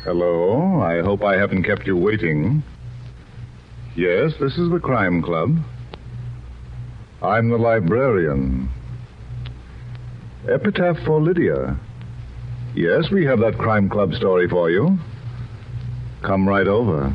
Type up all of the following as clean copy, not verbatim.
Hello. I hope I haven't kept you waiting. Yes, this is the Crime Club. I'm the librarian. Epitaph for Lydia. Yes, we have that Crime Club story for you. Come right over.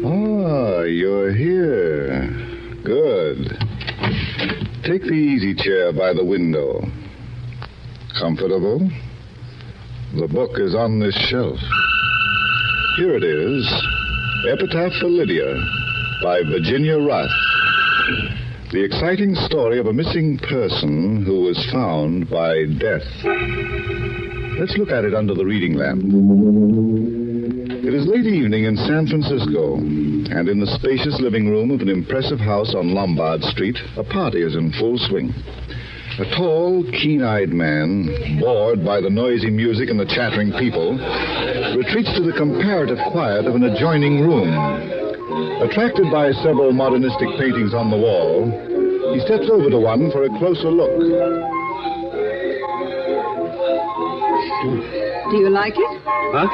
Ah, you're here. Good. Take the easy chair by the window. Comfortable? The book is on this shelf. Here it is. Epitaph for Lydia by Virginia Roth. The exciting story of a missing person who was found by death. Let's look at it under the reading lamp. It is late evening in San Francisco, and in the spacious living room of an impressive house on Lombard Street, a party is in full swing. A tall, keen-eyed man, bored by the noisy music and the chattering people, retreats to the comparative quiet of an adjoining room. Attracted by several modernistic paintings on the wall, he steps over to one for a closer look. Do you like it? Huh?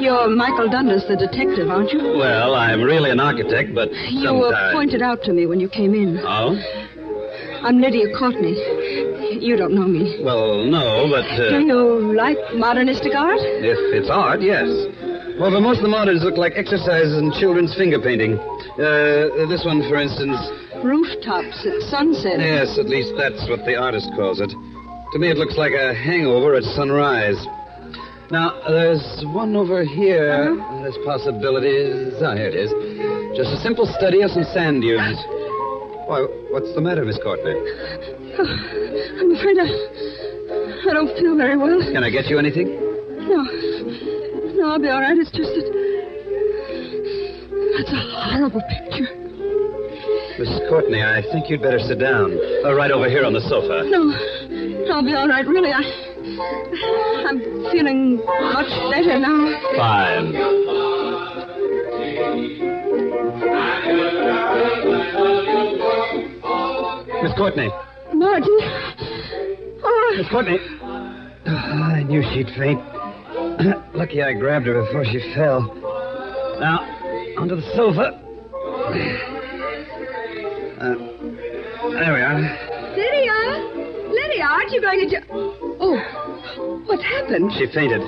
You're Michael Dundas, the detective, aren't you? Well, I'm really an architect, but You were pointed out to me when you came in. Oh? I'm Lydia Courtney. You don't know me. Well, no, but... Do you like modernistic art? If it's art, yes. Well, but most of the moderns look like exercises in children's finger painting. This one, for instance... Rooftops at sunset. Yes, at least that's what the artist calls it. To me, it looks like a hangover at sunrise. Now, there's one over here. Uh-huh. There's possibilities. Ah, here it is. Just a simple study of some sand dunes. Why, what's the matter, Miss Courtney? I'm afraid I don't feel very well. Can I get you anything? No, I'll be all right. It's just that... That's a horrible picture. Miss Courtney, I think you'd better sit down. Right over here on the sofa. No, I'll be all right. Really, I'm feeling much better now. Fine. Miss Courtney. Margie. Oh. Miss Courtney. I knew she'd faint. Lucky I grabbed her before she fell. Now, onto the sofa. There we are. Lydia, aren't you going to... Oh, what happened? She fainted.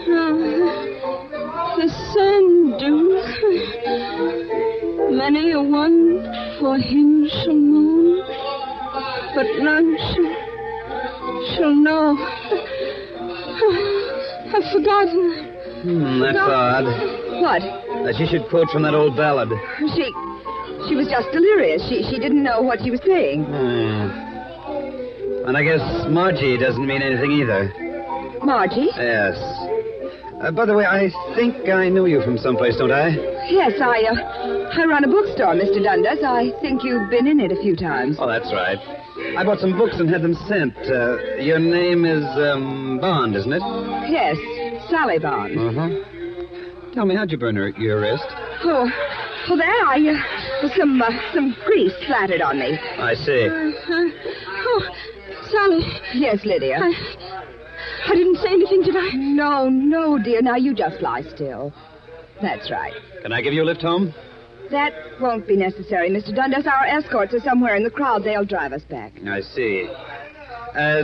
The sand dunes. Many a one for him shall mourn, but none shall know. I've forgotten. That's odd. What? That she should quote from that old ballad. She was just delirious. She didn't know what she was saying. And I guess Margie doesn't mean anything either. Margie? Yes. By the way, I think I know you from someplace, don't I? Yes, I run a bookstore, Mr. Dundas. I think you've been in it a few times. Oh, that's right. I bought some books and had them sent. Your name is, Bond, isn't it? Yes, Sally Bond. Uh-huh. Tell me, how'd you burn your wrist? Oh, there, some grease splattered on me. I see. Sally. Yes, Lydia. I didn't say anything, did I? No, dear. Now, you just lie still. That's right. Can I give you a lift home? That won't be necessary, Mr. Dundas. Our escorts are somewhere in the crowd. They'll drive us back. I see.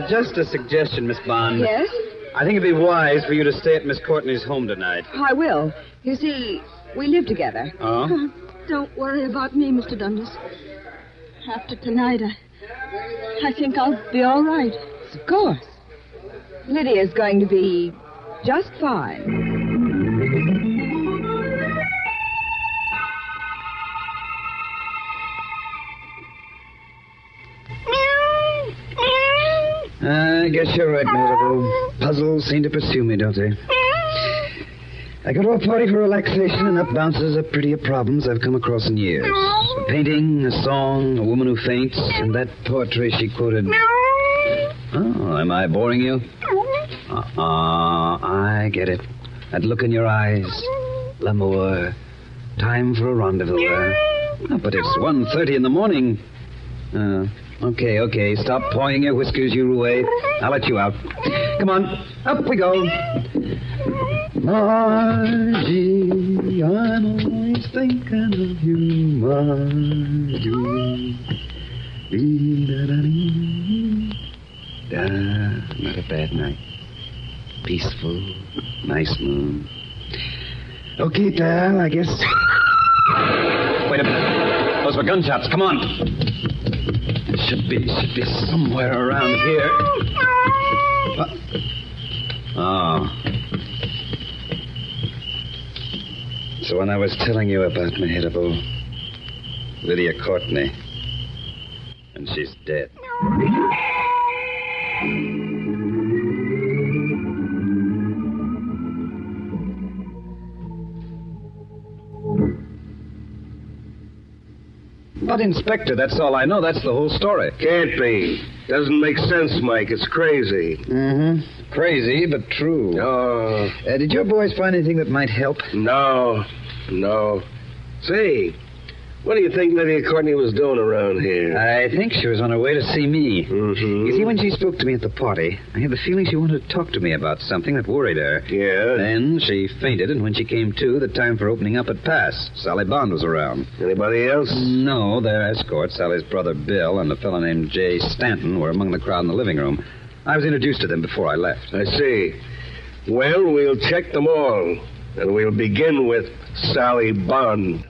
Just a suggestion, Miss Bond. Yes? I think it'd be wise for you to stay at Miss Courtney's home tonight. I will. You see, we live together. Oh? Don't worry about me, Mr. Dundas. After tonight, I think I'll be all right. Of course. Lydia's going to be just fine. I guess you're right, Mabel. Puzzles seem to pursue me, don't they? I go to a party for relaxation, and up bounces up prettier problems I've come across in years. A painting, a song, a woman who faints, and that poetry she quoted. Oh, am I boring you? I get it. That look in your eyes. L'amour. Time for a rendezvous. Oh, but it's 1:30 in the morning. Okay. Stop pointing your whiskers, you roue. I'll let you out. Come on. Up we go. Margie, I'm always thinking of you, Margie. Not a bad night. Peaceful, nice moon. Okay, pal, I guess. Wait a minute. Those were gunshots. Come on. It should be somewhere around here. Oh. So when I was telling you about Mehitable, Lydia caught me. And she's dead. But, Inspector, that's all I know. That's the whole story. Can't be. Doesn't make sense, Mike. It's crazy. Mm-hmm. Crazy, but true. Oh. Did your boys find anything that might help? No. Say, what do you think Lydia Courtney was doing around here? I think she was on her way to see me. Mm-hmm. You see, when she spoke to me at the party, I had the feeling she wanted to talk to me about something that worried her. Yeah? Then she fainted, and when she came to, the time for opening up had passed. Sally Bond was around. Anybody else? No, their escort, Sally's brother Bill, and a fellow named Jay Stanton were among the crowd in the living room. I was introduced to them before I left. I see. Well, we'll check them all. And we'll begin with Sally Bond.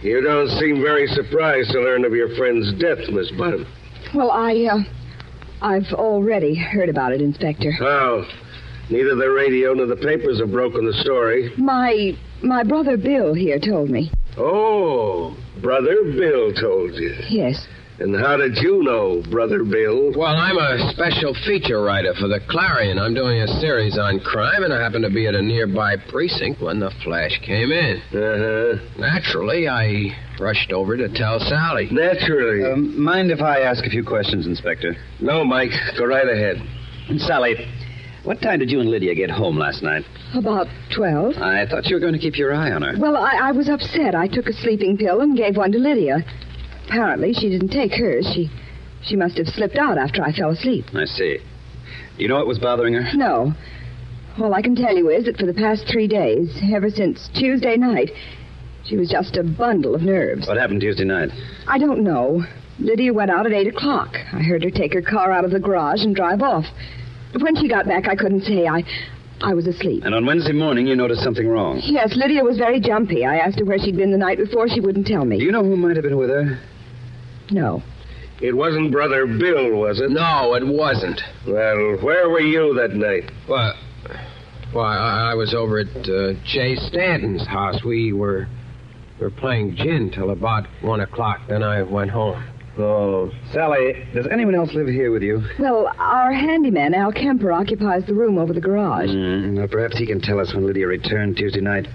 You don't seem very surprised to learn of your friend's death, Miss Bond. Well, I've already heard about it, Inspector. How? Neither the radio nor the papers have broken the story. My brother Bill here told me. Oh, Brother Bill told you. Yes. And how did you know, Brother Bill? Well, I'm a special feature writer for the Clarion. I'm doing a series on crime, and I happened to be at a nearby precinct when the flash came in. Uh-huh. Naturally, I rushed over to tell Sally. Naturally. Mind if I ask a few questions, Inspector? No, Mike. Go right ahead. Sally, what time did you and Lydia get home last night? About 12. I thought you were going to keep your eye on her. Well, I was upset. I took a sleeping pill and gave one to Lydia. Apparently, she didn't take hers. She must have slipped out after I fell asleep. I see. Do you know what was bothering her? No. All I can tell you is that for the past 3 days, ever since Tuesday night, she was just a bundle of nerves. What happened Tuesday night? I don't know. Lydia went out at 8 o'clock. I heard her take her car out of the garage and drive off. But when she got back, I couldn't say. I was asleep. And on Wednesday morning, you noticed something wrong. Yes, Lydia was very jumpy. I asked her where she'd been the night before. She wouldn't tell me. Do you know who might have been with her? No. It wasn't Brother Bill, was it? No, it wasn't. Well, where were you that night? Well, I was over at Jay Stanton's house. We were playing gin till about 1 o'clock. Then I went home. Oh. Sally, does anyone else live here with you? Well, our handyman, Al Kemper, occupies the room over the garage. Well, perhaps he can tell us when Lydia returned Tuesday night.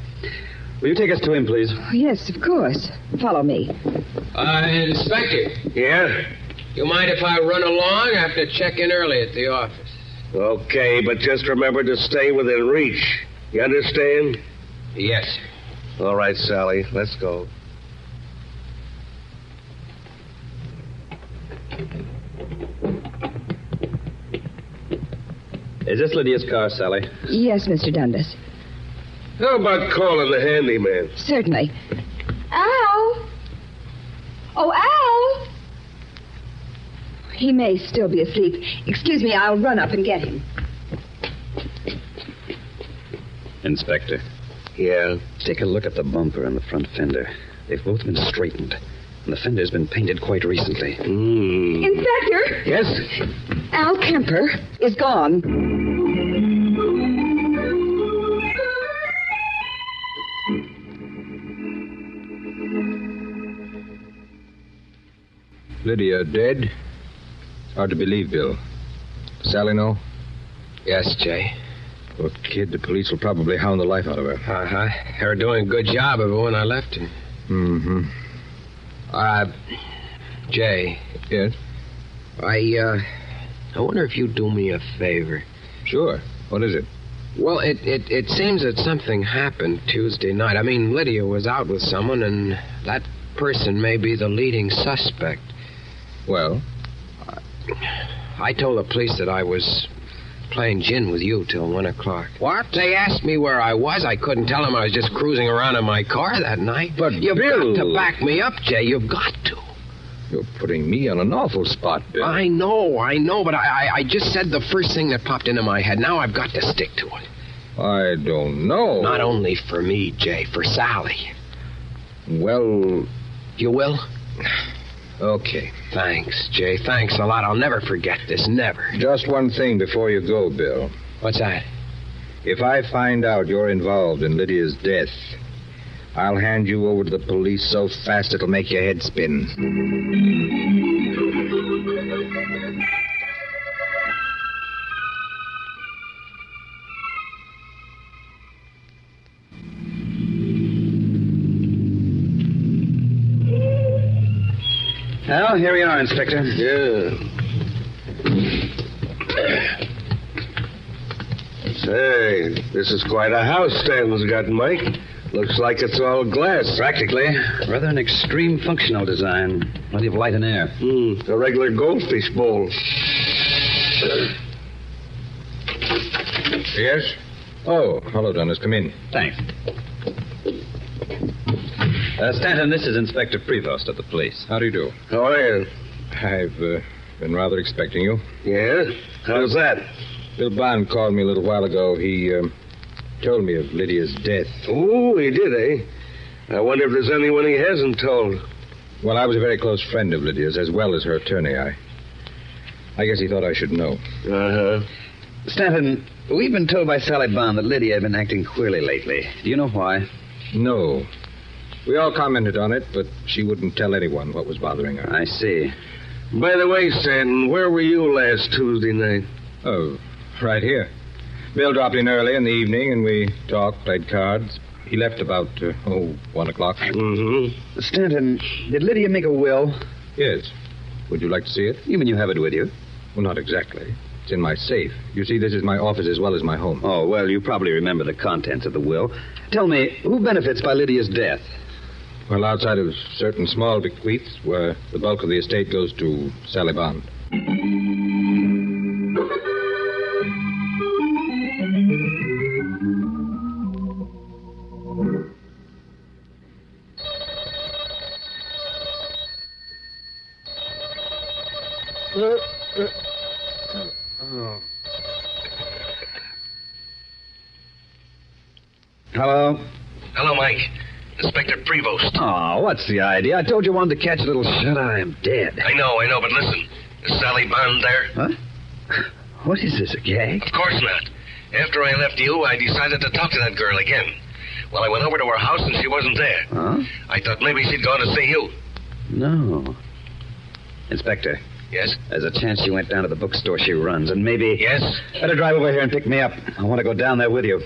Will you take us to him, please? Oh, yes, of course. Follow me. Inspector. Yeah? You mind if I run along? I have to check in early at the office. Okay, but just remember to stay within reach. You understand? Yes, sir. All right, Sally, let's go. Is this Lydia's car, Sally? Yes, Mr. Dundas. How about calling the handyman? Certainly. Al! Oh, Al! He may still be asleep. Excuse me, I'll run up and get him. Inspector. Yeah? Take a look at the bumper and the front fender. They've both been straightened. And the fender's been painted quite recently. Inspector! Yes? Al Kemper is gone. Lydia dead? Hard to believe, Bill. Sally know? Yes, Jay. Poor kid, the police will probably hound the life out of her. Uh-huh. They were doing a good job of it when I left her. Mm-hmm. Jay. Yes? I wonder if you'd do me a favor. Sure. What is it? Well, it seems that something happened Tuesday night. I mean, Lydia was out with someone, and that person may be the leading suspect. Well? I told the police that I was playing gin with you till 1 o'clock. What? They asked me where I was. I couldn't tell them I was just cruising around in my car that night. But, You've Bill... got to back me up, Jay. You've got to. You're putting me on an awful spot, Bill. I know, but I just said the first thing that popped into my head. Now I've got to stick to it. I don't know. Not only for me, Jay, for Sally. Well... You will? Okay. Thanks, Jay. Thanks a lot. I'll never forget this. Never. Just one thing before you go, Bill. What's that? If I find out you're involved in Lydia's death, I'll hand you over to the police so fast it'll make your head spin. Well, here we are, Inspector. Yeah. Say, this is quite a house Stanton's got, Mike. Looks like it's all glass. Practically. Rather an extreme functional design. Plenty of light and air. A regular goldfish bowl. Yes? Oh, hello, Dennis. Come in. Thanks. Stanton, this is Inspector Prevost of the police. How do you do? How are you? I've been rather expecting you. Yeah? How's that? Bill Bond called me a little while ago. He told me of Lydia's death. Oh, he did, eh? I wonder if there's anyone he hasn't told. Well, I was a very close friend of Lydia's, as well as her attorney. I guess he thought I should know. Uh-huh. Stanton, we've been told by Sally Bond that Lydia had been acting queerly lately. Do you know why? No. We all commented on it, but she wouldn't tell anyone what was bothering her. I see. By the way, Stanton, where were you last Tuesday night? Oh, right here. Bill dropped in early in the evening, and we talked, played cards. He left about, 1 o'clock. Mm-hmm. Stanton, did Lydia make a will? Yes. Would you like to see it? You mean you have it with you? Well, not exactly. It's in my safe. You see, this is my office as well as my home. Oh, well, you probably remember the contents of the will. Tell me, who benefits by Lydia's death? Well, outside of certain small bequeaths, where the bulk of the estate goes to Sally Bond. Hello? Hello, Mike. Inspector Prevost. Oh, what's the idea? I told you I wanted to catch a little shut eye. I'm dead. I know, but listen. Is Sally Bond there? Huh? What is this, a gag? Of course not. After I left you, I decided to talk to that girl again. Well, I went over to her house and she wasn't there. Huh? I thought maybe she'd gone to see you. No. Inspector. Yes? There's a chance she went down to the bookstore she runs, and maybe... Yes? Better drive over here and pick me up. I want to go down there with you.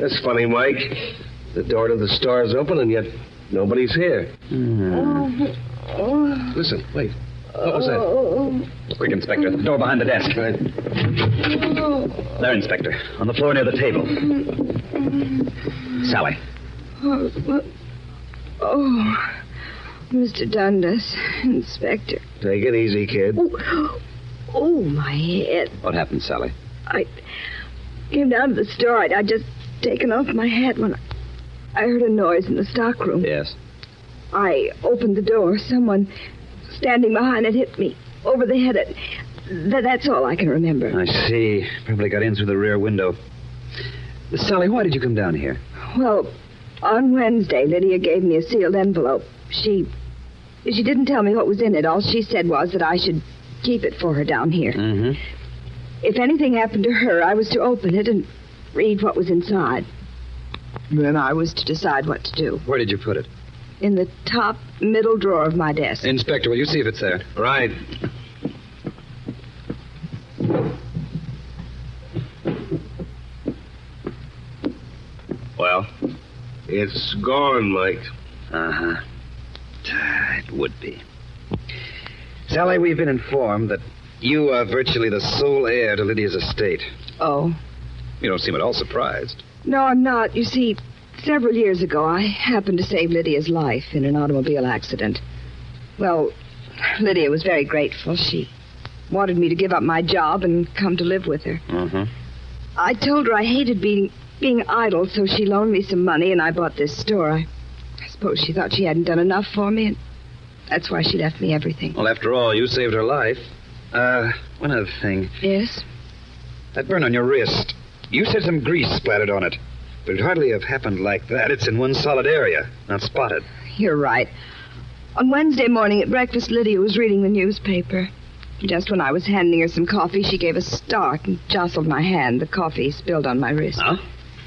That's funny, Mike. The door to the store is open, and yet nobody's here. Listen, wait. What was that? Quick, Inspector. The door behind the desk. Right. There, Inspector. On the floor near the table. Sally. Mr. Dundas, Inspector. Take it easy, kid. Oh, my head. What happened, Sally? I came down to the store. I'd just taken off my hat when I heard a noise in the stockroom. Yes. I opened the door. Someone standing behind it hit me over the head. That's all I can remember. I see. Probably got in through the rear window. Sally, why did you come down here? Well, on Wednesday, Lydia gave me a sealed envelope. She didn't tell me what was in it. All she said was that I should keep it for her down here. Mm-hmm. If anything happened to her, I was to open it and read what was inside. Then I was to decide what to do. Where did you put it? In the top middle drawer of my desk. Inspector, will you see if it's there? Right. It's gone, Mike. Uh-huh. It would be. Sally, we've been informed that you are virtually the sole heir to Lydia's estate. Oh. You don't seem at all surprised. No, I'm not. You see, several years ago, I happened to save Lydia's life in an automobile accident. Well, Lydia was very grateful. She wanted me to give up my job and come to live with her. Mm-hmm. I told her I hated being idle, so she loaned me some money, and I bought this store. I suppose she thought she hadn't done enough for me, and that's why she left me everything. Well, after all, you saved her life. One other thing. Yes? That burn on your wrist. You said some grease splattered on it. But it'd hardly have happened like that. It's in one solid area, not spotted. You're right. On Wednesday morning at breakfast, Lydia was reading the newspaper. Just when I was handing her some coffee, she gave a start and jostled my hand. The coffee spilled on my wrist. Huh?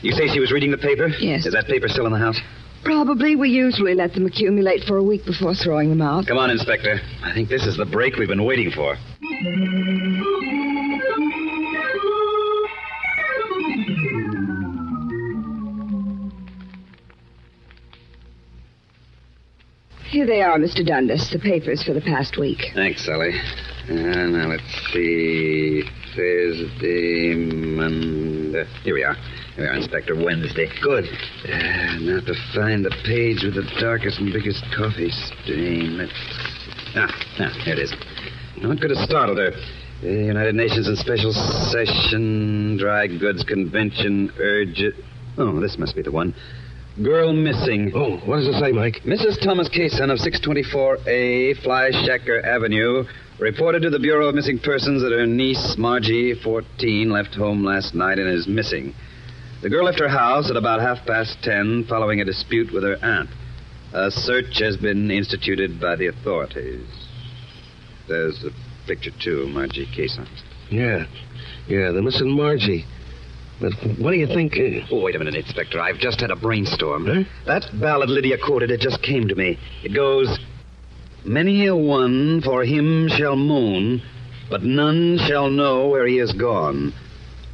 You say she was reading the paper? Yes. Is that paper still in the house? Probably. We usually let them accumulate for a week before throwing them out. Come on, Inspector. I think this is the break we've been waiting for. Here they are, Mr. Dundas, the papers for the past week. Thanks, Sally. Now, let's see. Thursday, Monday. Here we are. Here we are, Inspector. Wednesday. Good. Now to find the page with the darkest and biggest coffee stain. Here it is. What could have startled her? The United Nations in special session, dry goods convention, Oh, this must be the one. Girl missing. Oh, what does it say, Mike? Mrs. Thomas Kaysen of 624A, Flyshacker Avenue, reported to the Bureau of Missing Persons that her niece, Margie, 14, left home last night and is missing. The girl left her house at about 10:30 following a dispute with her aunt. A search has been instituted by the authorities. There's a picture, too, Margie Kaysen. Yeah, the missing Margie. But what do you think? Oh, wait a minute, Inspector. I've just had a brainstorm. Huh? That ballad Lydia quoted, it just came to me. It goes, "Many a one for him shall moan, but none shall know where he is gone.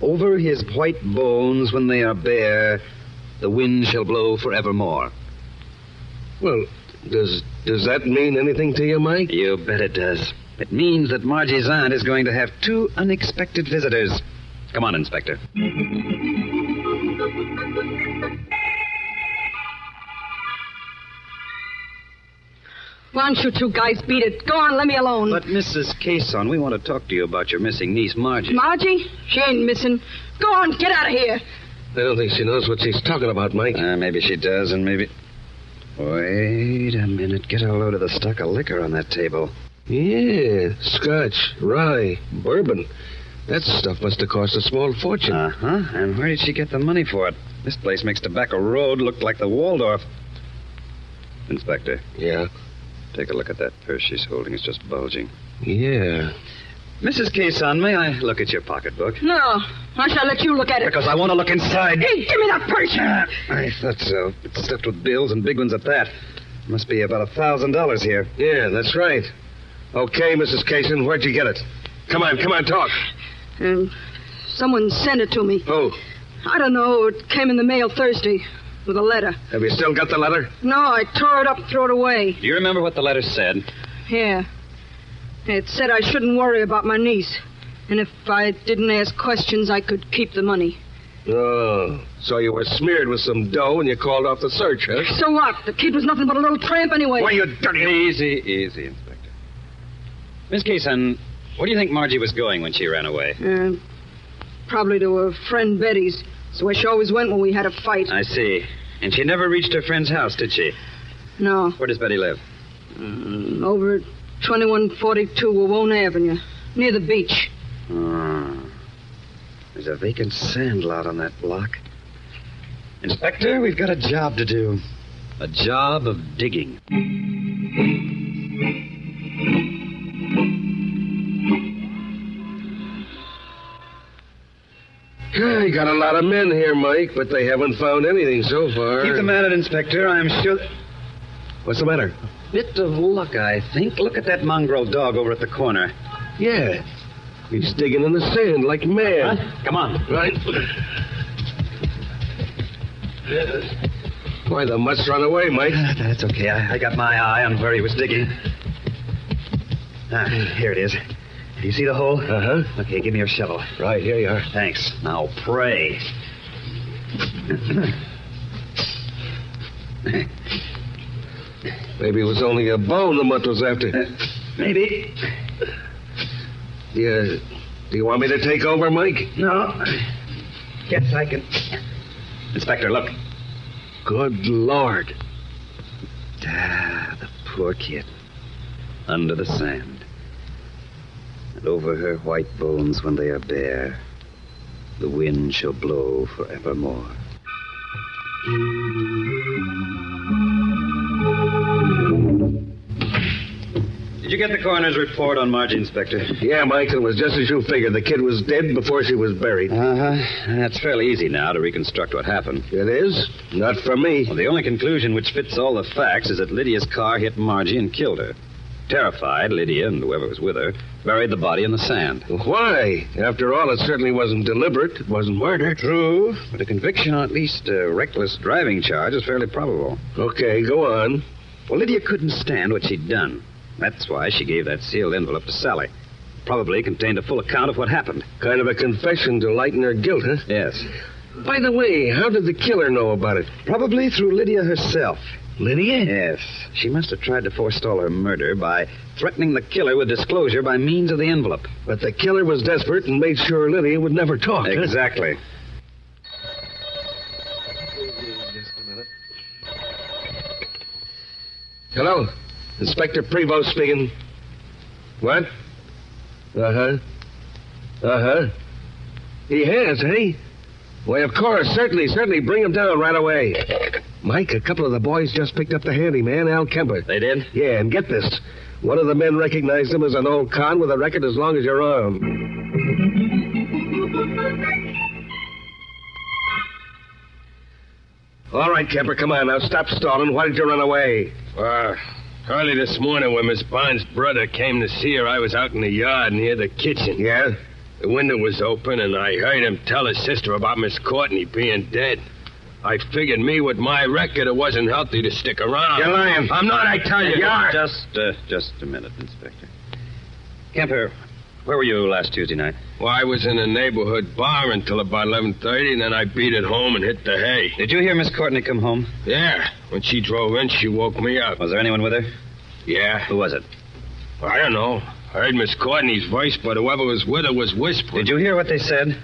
Over his white bones when they are bare, the wind shall blow forevermore." Well, does that mean anything to you, Mike? You bet it does. It means that Margie's aunt is going to have 2 unexpected visitors. Come on, Inspector. Why don't you two guys beat it? Go on, let me alone. But, Mrs. Kaysen, we want to talk to you about your missing niece, Margie. Margie? She ain't missing. Go on, get out of here. I don't think she knows what she's talking about, Mike. Maybe she does, and maybe... Wait a minute. Get a load of the stock of liquor on that table. Yeah, scotch, rye, bourbon. That stuff must have cost a small fortune. Uh-huh. And where did she get the money for it? This place makes Tobacco Road look like the Waldorf. Inspector. Yeah? Take a look at that purse she's holding. It's just bulging. Yeah. Mrs. Kaysen, may I look at your pocketbook? No. Why should I let you look at it? Because I want to look inside. Hey, give me that purse. I thought so. It's stuffed with bills and big ones at that. Must be about $1,000 here. Yeah, that's right. Okay, Mrs. Kaysen, where'd you get it? Come on, talk. Someone sent it to me. Who? I don't know. It came in the mail Thursday with a letter. Have you still got the letter? No, I tore it up and threw it away. Do you remember what the letter said? Yeah. It said I shouldn't worry about my niece. And if I didn't ask questions, I could keep the money. Oh, so you were smeared with some dough and you called off the search, huh? So what? The kid was nothing but a little tramp anyway. Why, you dirty... Easy, Inspector. Miss Kaysen, where do you think Margie was going when she ran away? Probably to her friend Betty's. It's the way she always went when we had a fight. I see. And she never reached her friend's house, did she? No. Where does Betty live? Over at 2142 Wawona Avenue, near the beach. There's a vacant sand lot on that block. Inspector, we've got a job to do. A job of digging. Yeah, you got a lot of men here, Mike, but they haven't found anything so far. Keep them at it, Inspector. I'm sure... What's the matter? Bit of luck, I think. Look at that mongrel dog over at the corner. Yeah. He's digging in the sand like mad. Huh? Come on. Right. Why, the mutt's run away, Mike. That's okay. I got my eye on where he was digging. Here it is. Do you see the hole? Uh-huh. Okay, give me your shovel. Right, here you are. Thanks. Now pray. Maybe it was only a bone the mutt was after. Maybe. Do you want me to take over, Mike? No. Guess I can. Inspector, look. Good Lord. The poor kid. Under the sand. And over her white bones when they are bare, the wind shall blow forevermore. Did you get the coroner's report on Margie, Inspector? Yeah, Mike, it was just as you figured. The kid was dead before she was buried. That's fairly easy now to reconstruct what happened. It is? Not for me. Well, the only conclusion which fits all the facts is that Lydia's car hit Margie and killed her. Terrified, Lydia and whoever was with her buried the body in the sand. Why? After all, it certainly wasn't deliberate. It wasn't murder. True, but a conviction on at least a reckless driving charge is fairly probable. Okay, go on. Well, Lydia couldn't stand what she'd done. That's why she gave that sealed envelope to Sally. Probably contained a full account of what happened. Kind of a confession to lighten her guilt, huh? Yes. By the way, how did the killer know about it? Probably through Lydia herself. Lydia? Yes. She must have tried to forestall her murder by threatening the killer with disclosure by means of the envelope. But the killer was desperate and made sure Lydia would never talk. Exactly. Just a minute. Hello? Inspector Prevost speaking. What? Uh-huh. Uh-huh. He has, eh? Why, of course. Certainly. Bring him down right away. Mike, a couple of the boys just picked up the handyman, Al Kemper. They did? Yeah, and get this. One of the men recognized him as an old con with a record as long as your arm. All right, Kemper, come on now. Stop stalling. Why did you run away? Early this morning when Miss Bond's brother came to see her, I was out in the yard near the kitchen. Yeah? The window was open, and I heard him tell his sister about Miss Courtney being dead. I figured me with my record, it wasn't healthy to stick around. You're lying. I'm not, I tell you. Just a minute, Inspector. Kemper, where were you last Tuesday night? Well, I was in a neighborhood bar until about 11:30, and then I beat it home and hit the hay. Did you hear Miss Courtney come home? Yeah. When she drove in, she woke me up. Was there anyone with her? Yeah. Who was it? I don't know. I heard Miss Courtney's voice, but whoever was with her was whispering. Did you hear what they said?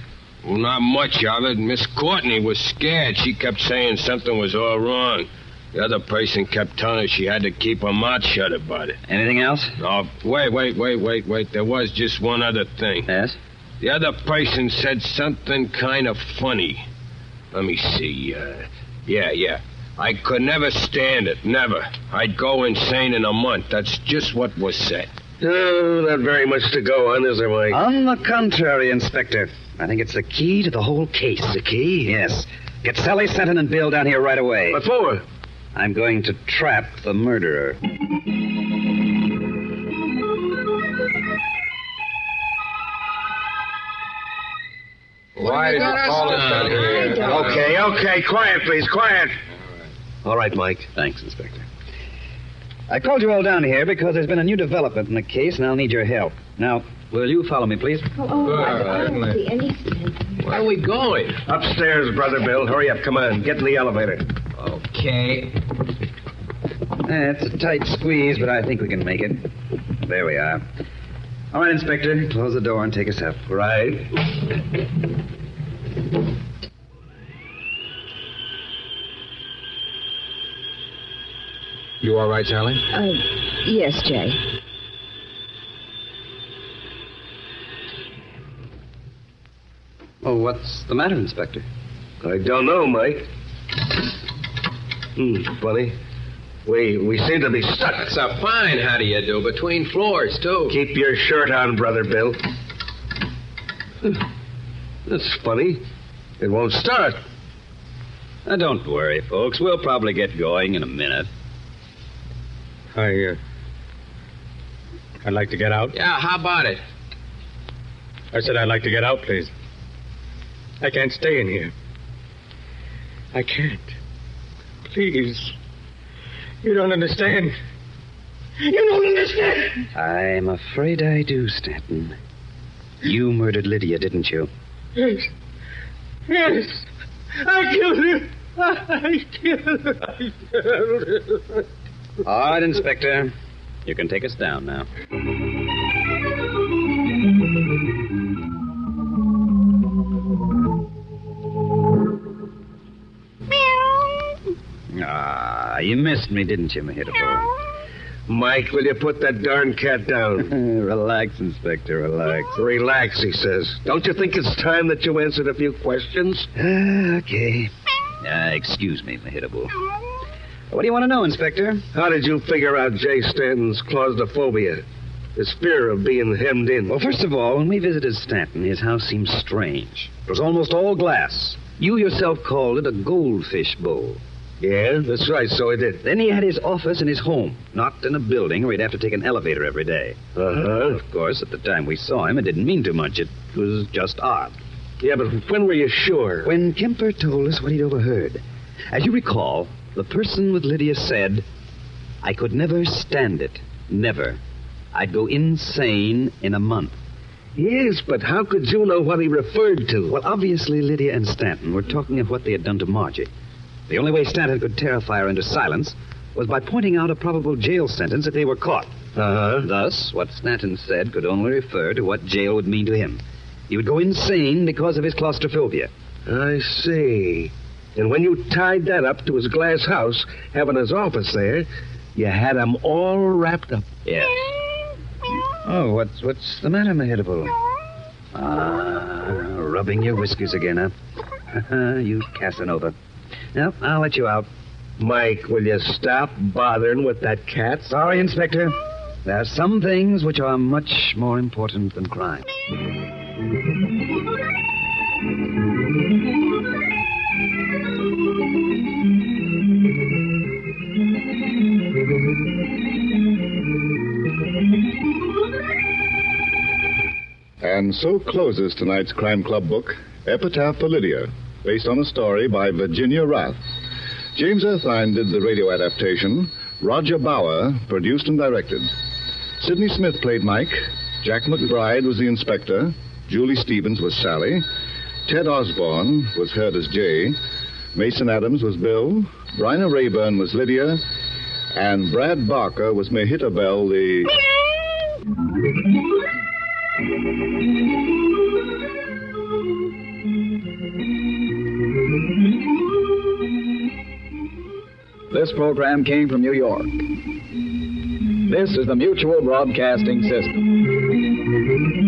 Well, not much of it. Miss Courtney was scared. She kept saying something was all wrong. The other person kept telling her she had to keep her mouth shut about it. Anything else? Oh, wait. There was just one other thing. Yes? The other person said something kind of funny. Let me see. Yeah. I could never stand it. Never. I'd go insane in a month. That's just what was said. Oh, not very much to go on, is there, Mike? On the contrary, Inspector. I think it's the key to the whole case. The key? Yes. Get Sally Senton and Bill down here right away. What for? I'm going to trap the murderer. Why did you call us out here? Okay. Quiet, please. Quiet. All right, Mike. Thanks, Inspector. I called you all down here because there's been a new development in the case, and I'll need your help. Now, will you follow me, please? I don't see any sense. Where are we going? Upstairs, Brother Bill. Hurry up. Come on. Get in the elevator. Okay. It's a tight squeeze, but I think we can make it. There we are. All right, Inspector. Close the door and take us up. Right. You all right, Sally? Yes, Jay. Oh, what's the matter, Inspector? I don't know, Mike. Funny. We seem to be stuck. That's a fine how do you do. Between floors, too. Keep your shirt on, Brother Bill. That's funny. It won't start. Now, don't worry, folks. We'll probably get going in a minute. I'd like to get out. Yeah, how about it? I said I'd like to get out, please. I can't stay in here. I can't. Please. You don't understand. You don't understand. I'm afraid I do, Stanton. You murdered Lydia, didn't you? Yes. Yes. I killed her. I killed her. All right, Inspector. You can take us down now. You missed me, didn't you, Epitaph? Mike, will you put that darn cat down? Relax, Inspector, relax. Relax, he says. Don't you think it's time that you answered a few questions? Okay. Excuse me, Epitaph. What do you want to know, Inspector? How did you figure out Jay Stanton's claustrophobia? His fear of being hemmed in? Well, first of all, when we visited Stanton, his house seemed strange. It was almost all glass. You yourself called it a goldfish bowl. Yeah, that's right, so he did. Then he had his office in his home, not in a building where he'd have to take an elevator every day. Uh-huh. Of course, at the time we saw him, it didn't mean too much. It was just odd. Yeah, but when were you sure? When Kemper told us what he'd overheard. As you recall, the person with Lydia said, "I could never stand it. Never. I'd go insane in a month." Yes, but how could you know what he referred to? Well, obviously, Lydia and Stanton were talking of what they had done to Margie. The only way Stanton could terrify her into silence was by pointing out a probable jail sentence if they were caught. Uh-huh. Thus, what Stanton said could only refer to what jail would mean to him. He would go insane because of his claustrophobia. I see. And when you tied that up to his glass house, having his office there, you had him all wrapped up. Yes. Oh, what's the matter, Epitaph? Rubbing your whiskers again, huh? You Casanova. Now, I'll let you out. Mike, will you stop bothering with that cat? Sorry, Inspector. There are some things which are much more important than crime. And so closes tonight's Crime Club book, Epitaph for Lydia, based on a story by Virginia Rath. James Erthine did the radio adaptation. Roger Bauer produced and directed. Sidney Smith played Mike. Jack McBride was the inspector. Julie Stevens was Sally. Ted Osborne was heard as Jay. Mason Adams was Bill. Bryna Rayburn was Lydia. And Brad Barker was Mehitabel, the... This program came from New York. This is the Mutual Broadcasting System.